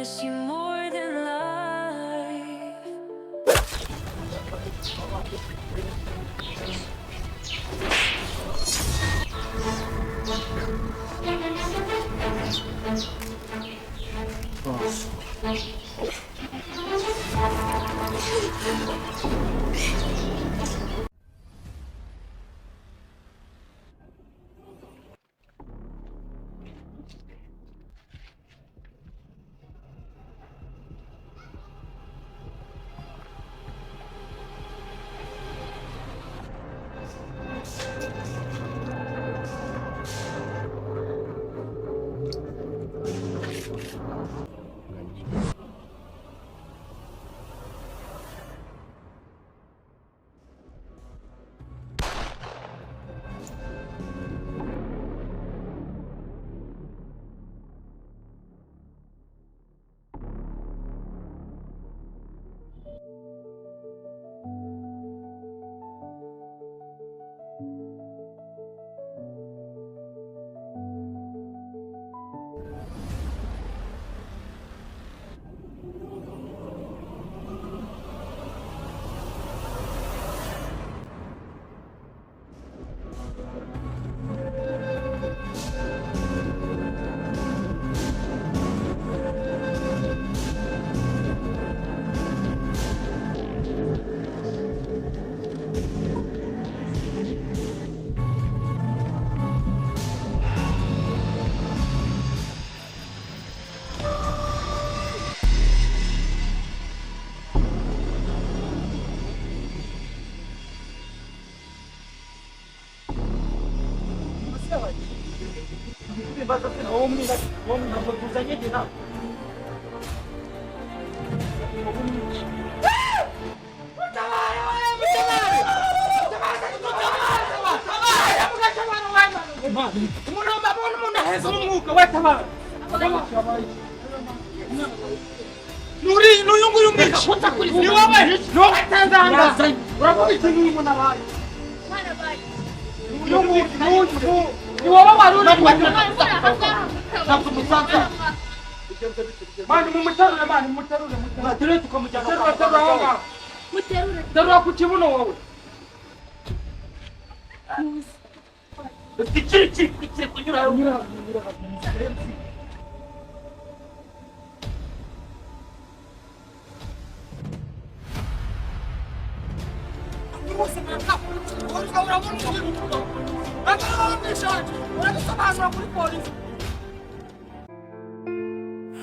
miss you more than life.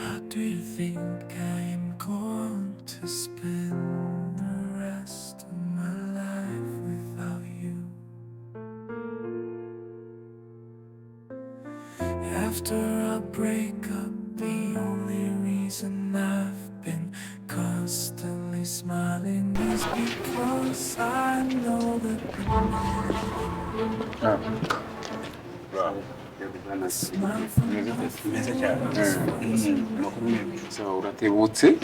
How do you think I'm going to spend the rest of my life without you? After our breakup, the only reason I've been constantly smiling is because I know that uratebutse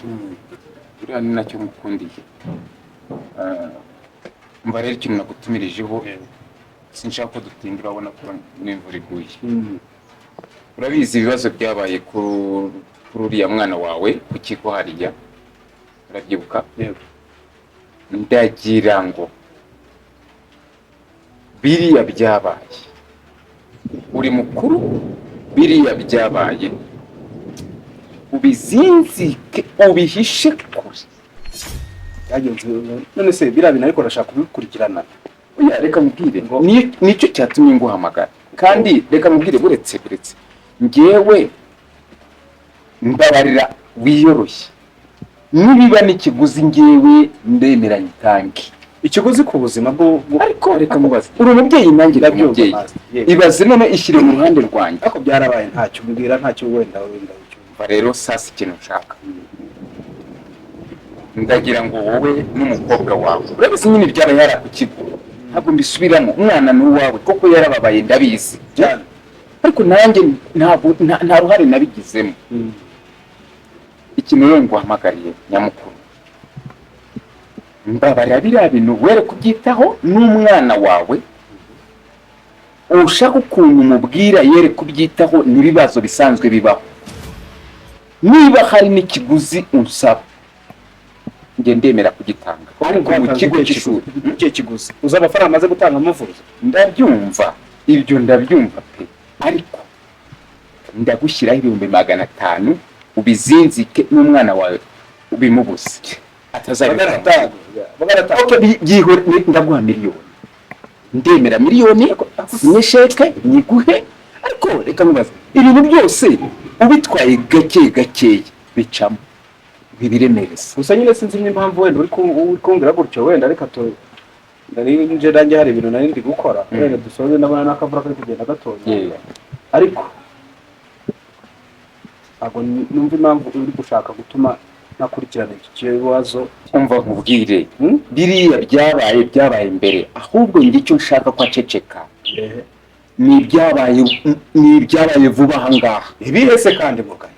uriya ni nacyo mukundiye mba rero ikintu nagutumirijeho sinshaka ko dutinda urabona ko n'imvura iguye urabizi ibibazo byabaye kuri uriya mwana wawe ku kigo hariya urabyibuka ndagira ngo biriya byabaye uri mukuru biriya byabaye ubizinzike ubihishe kure yagenze none se biriya bintu ariko urashaka kubikurikirana oya reka mubwire nicyo cyatumye nguhamagara kandi reka mubwire buretse njyewe mbabarira wiyoroshye nibiba n'ikiguzi njyewe ndemeranya itangi ikiguzi ku buzima bwo ariko reka mubaze uri umubyeyi nanjye umubyeyi ibaze none ishyire mu ruhande rwanjye ariko byarabaye ntacyo mbwira ntacyo wenda ucyumva rero sasa ikintu nshaka ndagira ngo wowe n'umukobwa wawe urabizi nyine byaba yari ku kigo ntabwo mbisubiramo umwana n'uwawe koko yarababaye ndabizi ariko nanjye nta ruhare nabigizemo ikintu rero nguhamagariye nyamukuru mbabarira biriya bintu were kubyitaho n'umwana wawe ushaka ukuntu umubwira yere kubyitaho n'ibibazo bisanzwe bibaho niba hari n'ikiguzi unsaba njye ndemera kugitanga ariko mu kigo cy'ishuri igihe kiguzi uza amafaranga amaze gutanga amuvuza ndabyumva ibyo ndabyumva pe ariko ndagushyiraho 500 ubizinzike n'umwana wawe ubimubuze atazabikora byihore ndaguha miliyoni ndemera miliyoni nyesheke nyiguhe ariko reka mubaze ibintu byose ubitwaye gake gake bicamo bibiremereza gusa nyine sinzi impamvu wenda uri kumbwira gutyo wenda reka nari nje nanjye hari ibintu nari ndi gukora wenda dusoze ndabona n'akavura kari kugenda gatonya ariko ntabwo numva impamvu uri gushaka gutuma nakurikirana iki kibazo umva nkubwire biriya byabaye mbere ahubwo njye icyo nshaka ko aceceka ni ibyabaye vuba aha ngaha ibihese kandi mugani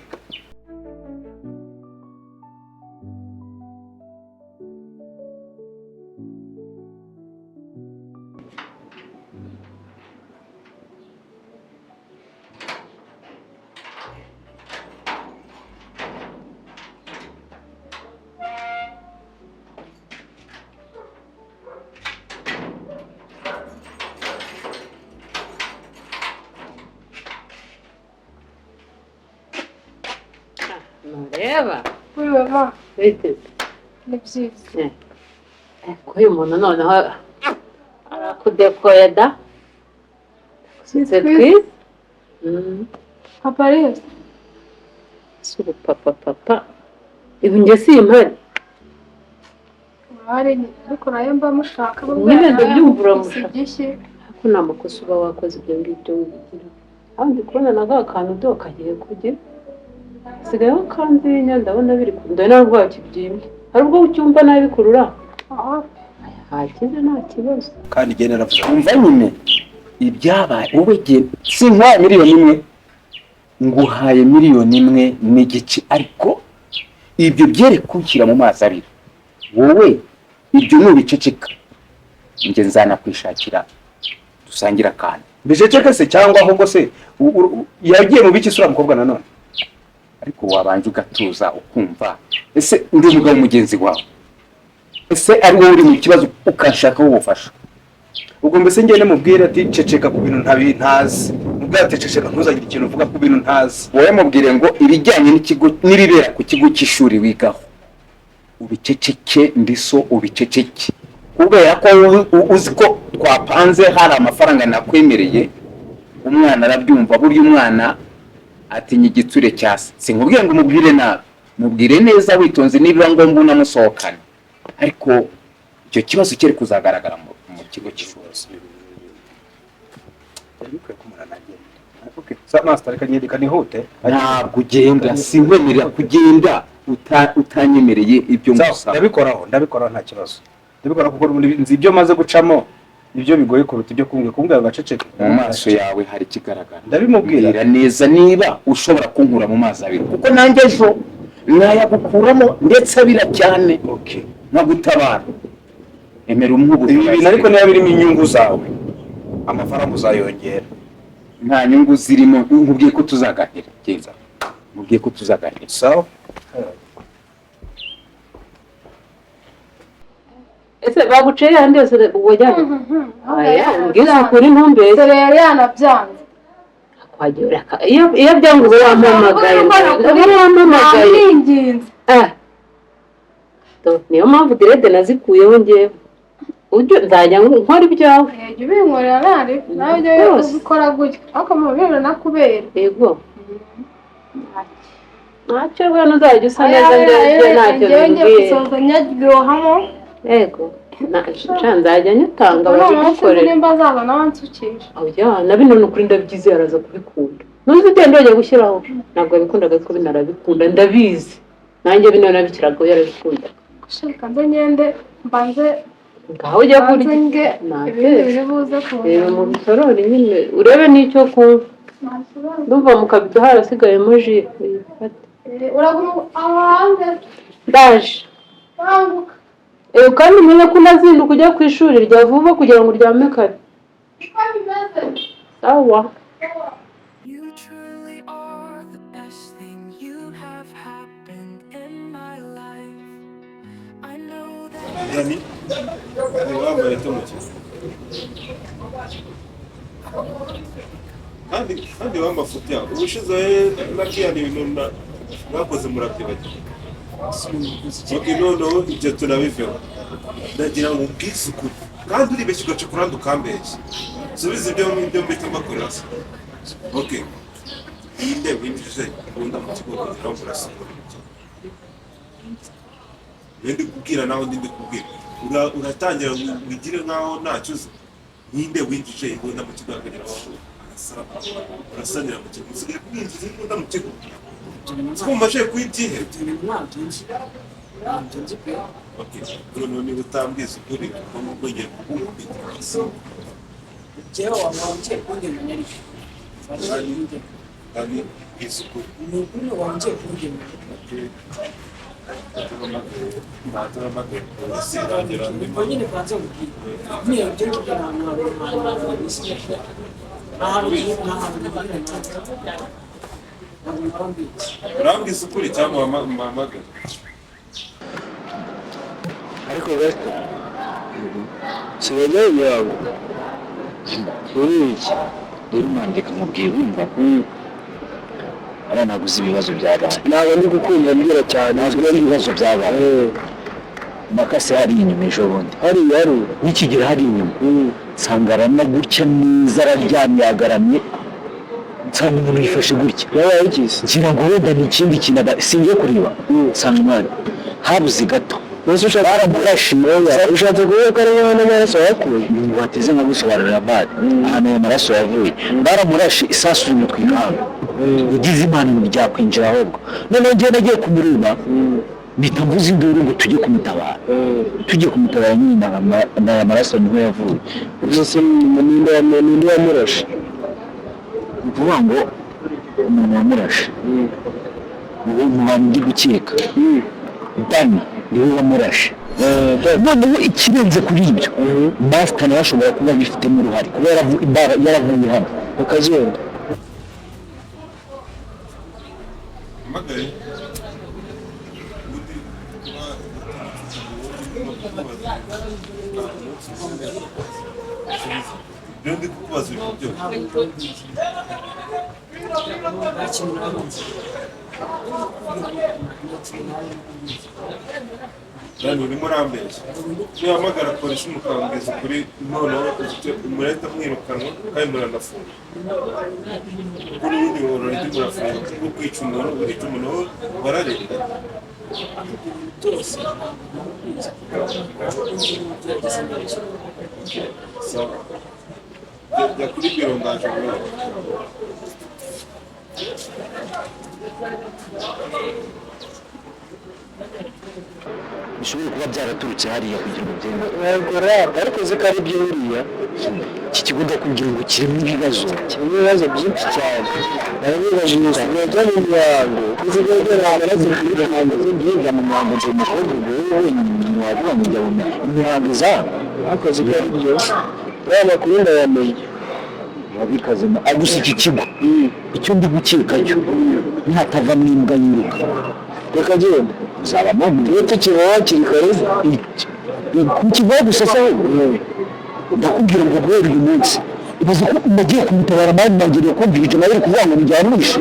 Nureba Uriwe ma, bite ni byiza. ko uyu muntu noneho arakudekoye da size twiza Papa ariyo? si papa ibi njye simpari Urahari ariko nayo mba mushaka nyine ndabyumva uramushaka byinshi. ariko nta makosa uba wakoze ibyo ngibyo wigira aho ndi kubona naga akantu do kagiye kugira sigayeho kandi ndabona biri kunda ntabwo wakibyimye hari ubwo ucyumva nabi kurura hakize nta kibazo kandi igihe naravuze umva nyine ibyabaye wowe sinkwaye miliyoni imwe nguhaye miliyoni imwe n'igice ariko ibyo byere kunshyira mu mazi abiri wowe ibyo nubiceceka njye nzanakwishakira dusangira kandi biceceke se cyangwa ahubwo se yagiye mu biki sura mukobwa nanone ariko wabanje ugatuza ukumva ese ndi umugabo mugenzi wawe ese ari wowe uri mu kibazo ukashakaho ubufasha ubwo mbese ngende mubwire ati ceceka ku bintu ntazi mubwire ati ceceka ntuzagire ikintu uvuga ku bintu ntazi wowe mubwire ngo ibijyanye n'ikigo n'ibibera ku kigo cy'ishuri wigaho ubiceceke ndiso ubiceceke kubera ko uzi ko twapanze hari amafaranga nakwemereye umwana arabyumva burya umwana atinya igitsure cyase sinkubwiye ngo umubwire nabi mubwire neza witonze niba ngombwa unamusohokane ariko icyo kibazo cyari kuzagaragara mu kigo cy'ishuri ntabwo ugenda sinkwemerera kugenda utanyemereye ibyo musaba ndabikoraho nta kibazo ndabikora kuko nzi ibyo maze gucamo ibyo bigoye kuruta ibyo kumbwira gaceceke mu maso yawe hari ikigaragara ndabimubwira neza niba ushobora kunkura mu mazi abiri kuko nanjye ejo nayagukuramo ndetse abira cyane nkagutabara emera umwubu ibi bintu ariko niba birimo inyungu zawe amafaranga uzayongera nta nyungu zirimo nkubwiye ko tuzaganira genza nkubwiye ko tuzaganira sawa ese baguciye yandi yose wajyanye aya ngize kuri ntumbere Dore yari yanabyanze. kwagira iyo byangu wampamagaye wampamagaye Ninginze. niyo mpamvu direde nazikuyeho ngewe ujye nzajya nkora ibyawe Jya ubinkorera nari nawe ujye ubikora gutya ariko mu biro nakubera. yego ntacyo rwose uzajya usa neza ndetse ntacyo bimbwiye gusoza nyaryohamo yego nzajya nyitanga babigukorera nimba azabona wansukisha oya na bino ni ukuri ndabyizeye araza kubikunda nuzi ugenda wajya gushyiraho ntabwo yabikundaga ko binarabikunda ndabizi nanjye bino nabikiraga yarabikunda gushaka nze ngende mbanze ngaho ujya kurya ibindi biri buze reba mu bisorori nyine urebe n'icyo kunywa ndumva mu kabido harasigayemo ji uyifate uraguma aho hanze ndaje banguka kandi umenye ko unazinduka ujya ku ishuri rya vuba kugira ngo uryame kare sawa You truly are the best thing you have had. Yani wambaye tomuki kandi wamafuti yawe ubushize nakiyani ibintu mwakoze murabyibagirwa. Noneho ibyo tunabiveho ndagira ngo ubwize ukuri kandi uribeshya ugaca ku ruhande ukambeshya subiza ibyo mbita mbakorera se. Okay, iyi ndebe winjije ukunda mu kigo kugira ngo urasubire mu kigo ndi kubwira nawe ndi kubwira uratangira wigire nkaho ntacyo uzi. Ninde winjije ikunda mu kigo akagira ngo urasanira mu kigo usigaye kwinjiza ikunda mu kigo twumvaje kwibyihe. Okay, noneho niba utambwiza ukuri ngo ngiye kukubwira jewe wamwanje kungena nyariki kandi isuku ni wanje kungena Pengine kwanza ni ndio kitu urambwiza ukuri cyangwa wamamaga. ariko gato sibaye yawe uri iki rero mwandika mubwira wumva abana naguze ibibazo byabaye ntabwo ndi gukunda mbwira cyane nazwe ibibazo byabaye makase hari inyuma ejo bundi hari nikigera hari inyuma nsangara gutya neza araryamye yagaramye nsanga umuntu yifashe gutya yabaye ikisi ngira ngo wenda ni ikindi kintu singiye kureba nsanga umwana habuze gato Nose ushaka baramurashe ushatse kuvuga ko ariyo n'amaraso yakuye bateze nka gusobanurira bari ahantu ayo maraso yavuye baramurashe isasu rimutwe ikanga ugize imana ryakwinjira ahubwo noneho njyewe nagiye kumureba mpita mvuze induru ngo tujye kumutabara nyine n'aya maraso niho yavuye nose ninde wamurashe ni ukuvuga ngo umuntu wamurashe mu bantu ndi gukeka Dani niwe wamurashe noneho ikirenze kuri ibyo Master nawe ashobora kuba abifitemo uruhare kuba yaravuye hano ukazenda Magari ndi kukubaza ibintu byose Dani urimo urambeshya nihamagara polisi mukambwiza ukuri noneho murahita mwirukanwa kandi muranafunga kuri ubundi murahita murafunga kuko kwica umuntu bararenda sawa jya kuri biro ndaje bishobora kuba byaraturutse hariya kugira ngo byemere yego rero ariko uzi ko ari byo buriya iki kigo ndakubwira ngo kirimo ibibazo byinshi cyane narabibaje ibyo mu mihango uzigaye amaraso kuri mihango ngiye mu mihango ndi umukobwa wowe wenyine wavuga ngo njya mu mihango izana akoze ko ari byo uriya makuru ndayamenye wabikazemo gusa iki kigo icyo ndi gukeka cyo nihatavamo imbwa yiruka reka genda uzabamo iyo tukiva hakiri kare kukivaho gusa se ndakubwira ngo guhera uyu munsi ibaze ko nagiye kumutabara mani nagiriye kumvira ibyo nabiri kuvuga ngo nijyanishe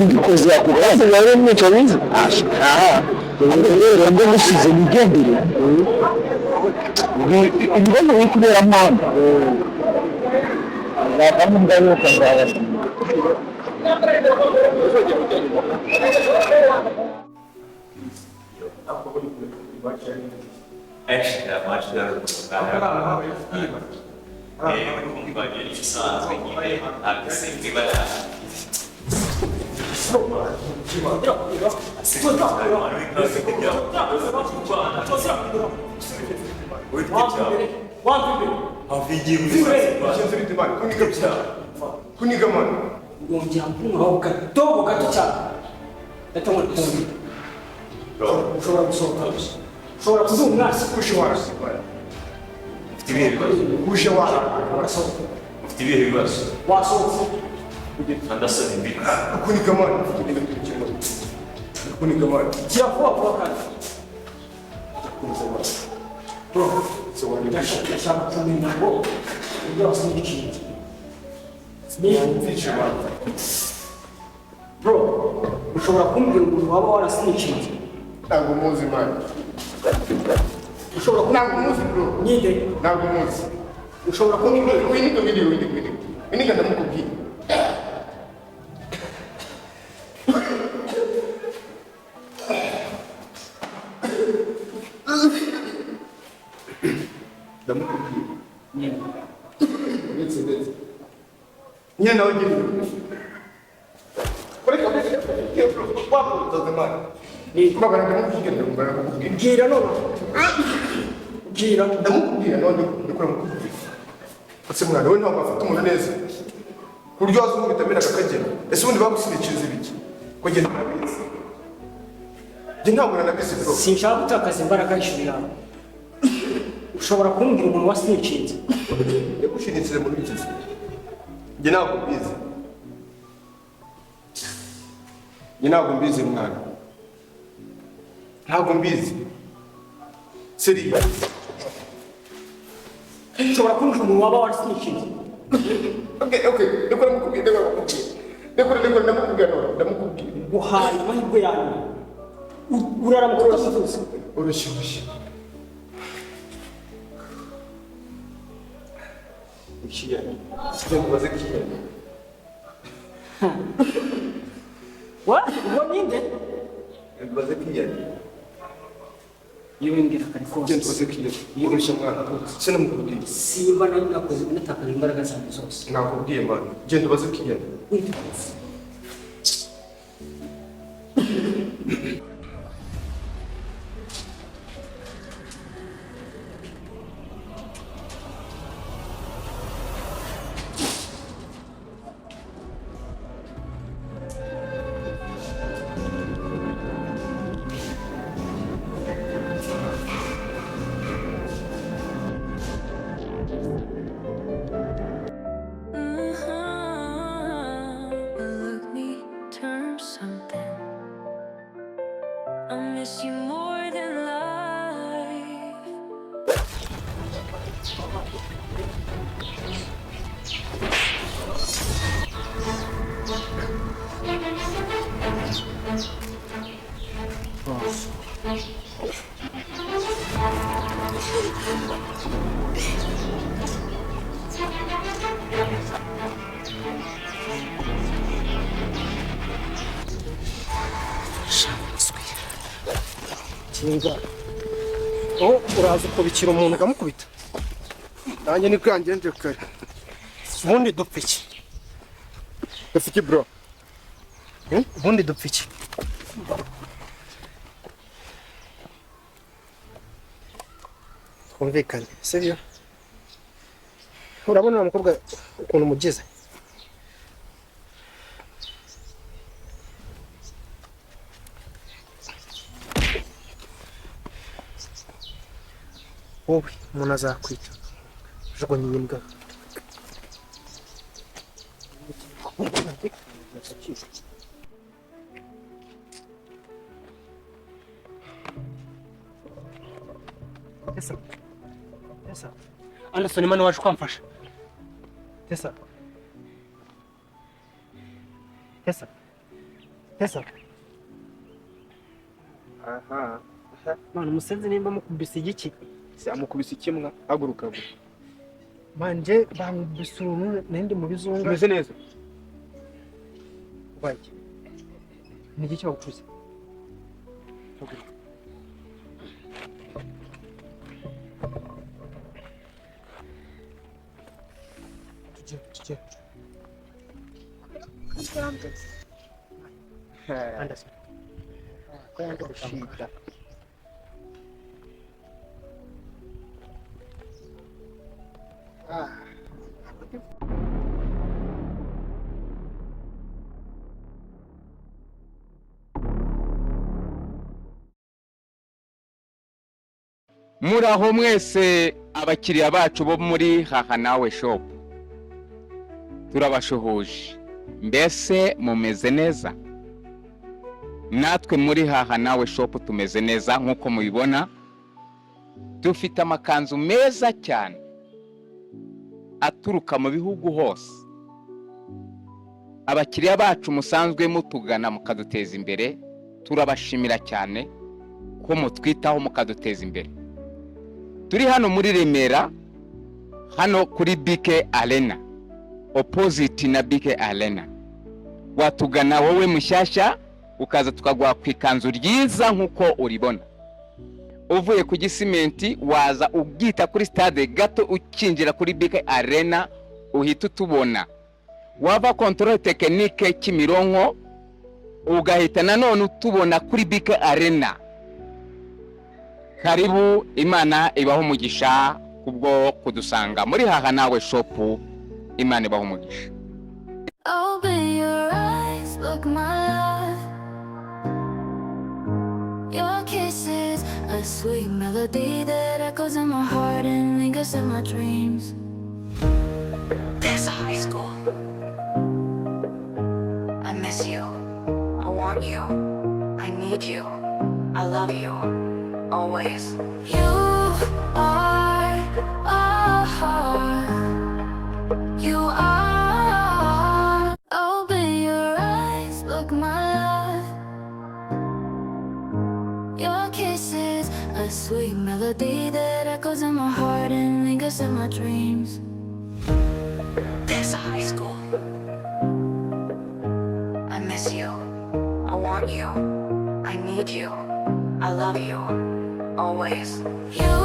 mbikoze ako kanya bari mwica bize rero ngo musize nigendere ibibazo biri kubera mwana azavamo imbwa yiruka nzabasha Actually, that much better than kumva ibintu bisanzwe nyine ntabwo simbiba Ugomba kumva gato cyane ndatamwe kumva ushobora gusohoka ushobora kuzunga umwasi ufite ibihe bibazo ufite ibihe bibazo wasohotse andasaba imbere gira vuba vuba kandi bro ndashaka kumenya ngo ibyo wasinikiye bro ushobora kumbwira umuntu waba warasinikiye ntabwo muzi mani ushobora ntabwo muzi bro nyinde ntabwo muzi ushobora kumbwira winiga ndamukubwiye ndamukubwiye ndetse nyine nawe ugira kureka wabuze mani mbabara ndamukubwiye bwira none bwira ndamukubwira none ndikora mukubwira ese mwana we ntabwo afata umuntu neza ku buryo waza umubita akagera ese ubundi bagusindikiriza ibiki ko njye ntabizi njye ntabwo nanabizi bro sinshaka gutakaza imbaraga y'ishuri yawe ushobora kumbwira umuntu wasinikinze yagushinikire muri iki gihe njye ntabwo mbizi njye ntabwo mbizi mwana ntabwo mbizi seriya ushobora kumbwira umuntu waba warasinikinze okay ndakora mukubwira ndamukubwira guhaye amahirwe yawe uraramuka utamuvuze urushyushye ikiyani mubaze kiyani uwo ninde mubaze kiyani iyo wimbwira kare kose mubaze kiyani urushya mwana sinamukubwiye simba nari nakoze natakaje imbaraga zanjye zose nakubwiye mwana genda ubaze kiyani uraza ukubikira umuntu ukamukubita nanjye niko yangenje kare ubundi dupfa iki dufite bro ubundi dupfa iki twumvikane sibyo urabona uwo mukobwa ukuntu umugize wowe umuntu azakwita jugunya iyi mbwa Tessa Anderson imana waje kwamfasha Tessa aha mwana umusenzi nimba mukubise igiki se amukubise ikimwa haguruka manje bamubise uruntu nindi mu bizunga umeze neza bajye ni igiki bagukubise tujye Anderson ko yandushita muraho mwese abakiriya bacu bo muri haha nawe shop turabashuhuje mbese mumeze neza natwe muri haha nawe shop tumeze neza nkuko mubibona dufite amakanzu meza cyane aturuka mu bihugu hose. Abakiriya bacu musanzwe mutugana mukaduteza imbere, turabashimira cyane ko mutwitaho mukaduteza imbere. Turi hano muri Remera, hano kuri BK Arena, opposite na BK Arena. Watugana wowe mushyashya ukaza tukaguha ku ikanzu ryiza nkuko uribona. Uvuye ku Gisimenti waza ubwita kuri stade gato ukinjira kuri BK Arena uhita utubona. Wava control technique Kimironko ugahita nanone utubona kuri BK Arena. Karibu, Imana ibaho umugisha kubwo kudusanga muri Haha Nawe shop. Imana ibaho umugisha. Open your eyes, look my love. Your kisses, a sweet melody that echoes in my heart and lingers in my dreams. There's a high school. I miss you. I want you. I need you. I love you. Always. You are, you are. Open your eyes, look my love. Your kisses, a sweet melody that echoes in my heart and lingers in my dreams. There's a high school. I miss you. I want you. I need you. I love you. Always. You